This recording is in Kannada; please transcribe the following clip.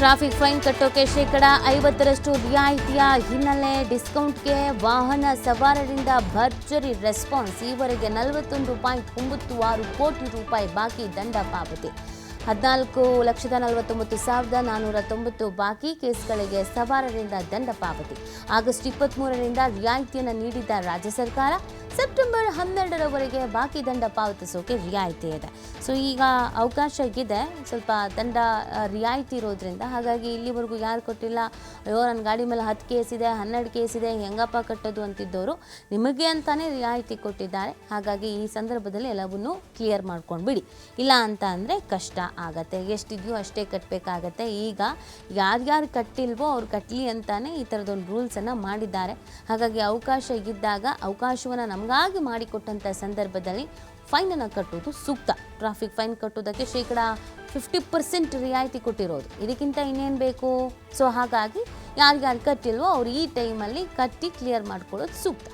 ಟ್ರಾಫಿಕ್ ಫೈನ್ ಕಟ್ಟೋಕೆ ಶೇಕಡ 50ರಷ್ಟು ರಿಯಾಯಿತಿಯ ಹಿನ್ನೆಲೆ ಡಿಸ್ಕೌಂಟ್ಗೆ ವಾಹನ ಸವಾರರಿಂದ ಭರ್ಜರಿ ರೆಸ್ಪಾನ್ಸ್. ಈವರೆಗೆ 41.96 ಕೋಟಿ ರೂಪಾಯಿ ಬಾಕಿ ದಂಡ ಪಾವತಿ. 14,49,490 ಬಾಕಿ ಕೇಸ್ಗಳಿಗೆ ಸವಾರರಿಂದ ದಂಡ ಪಾವತಿ. ಆಗಸ್ಟ್ 23ರಿಂದ ರಿಯಾಯಿತಿಯನ್ನು ನೀಡಿದ್ದ ರಾಜ್ಯ ಸರ್ಕಾರ ಸೆಪ್ಟೆಂಬರ್ 12ರವರೆಗೆ ಬಾಕಿ ದಂಡ ಪಾವತಿಸೋಕೆ ರಿಯಾಯಿತಿ ಇದೆ. ಸೊ ಈಗ ಅವಕಾಶ ಇದೆ, ಸ್ವಲ್ಪ ದಂಡ ರಿಯಾಯಿತಿ ಇರೋದ್ರಿಂದ. ಹಾಗಾಗಿ ಇಲ್ಲಿವರೆಗೂ ಯಾರು ಕೊಟ್ಟಿಲ್ಲ, ಅಯ್ಯೋ ನನ್ನ ಗಾಡಿ ಮೇಲೆ 10 ಕೇಸ್ ಇದೆ, 12 ಕೇಸ್ ಇದೆ, ಹೆಂಗಪ್ಪ ಕಟ್ಟೋದು ಅಂತಿದ್ದವರು ನಿಮಗೆ ಅಂತಾನೆ ರಿಯಾಯಿತಿ ಕೊಟ್ಟಿದ್ದಾರೆ. ಹಾಗಾಗಿ ಈ ಸಂದರ್ಭದಲ್ಲಿ ಎಲ್ಲವನ್ನೂ ಕ್ಲಿಯರ್ ಮಾಡ್ಕೊಂಡು ಬಿಡಿ, ಇಲ್ಲ ಅಂತ ಅಂದರೆ ಕಷ್ಟ ಆಗತ್ತೆ. ಎಷ್ಟಿದೆಯೋ ಅಷ್ಟೇ ಕಟ್ಟಬೇಕಾಗತ್ತೆ. ಈಗ ಯಾರ್ಯಾರು ಕಟ್ಟಿಲ್ವೋ ಅವ್ರು ಕಟ್ಟಲಿ ಅಂತಾನೆ ಈ ಥರದೊಂದು ರೂಲ್ಸನ್ನು ಮಾಡಿದ್ದಾರೆ. ಹಾಗಾಗಿ ಅವಕಾಶ ಇದ್ದಾಗ ಅವಕಾಶವನ್ನು ನಮಗಾಗಿ ಮಾಡಿಕೊಟ್ಟಂಥ ಸಂದರ್ಭದಲ್ಲಿ ಫೈನನ್ನು ಕಟ್ಟೋದು ಸೂಕ್ತ. ಟ್ರಾಫಿಕ್ ಫೈನ್ ಕಟ್ಟೋದಕ್ಕೆ ಶೇಕಡ 50% ರಿಯಾಯಿತಿ ಕೊಟ್ಟಿರೋದು, ಇದಕ್ಕಿಂತ ಇನ್ನೇನು ಬೇಕು? ಸೊ ಹಾಗಾಗಿ ಯಾರ್ಯಾರು ಕಟ್ಟಿಲ್ವೋ ಅವ್ರು ಈ ಟೈಮಲ್ಲಿ ಕಟ್ಟಿ ಕ್ಲಿಯರ್ ಮಾಡ್ಕೊಳ್ಳೋದು ಸೂಕ್ತ.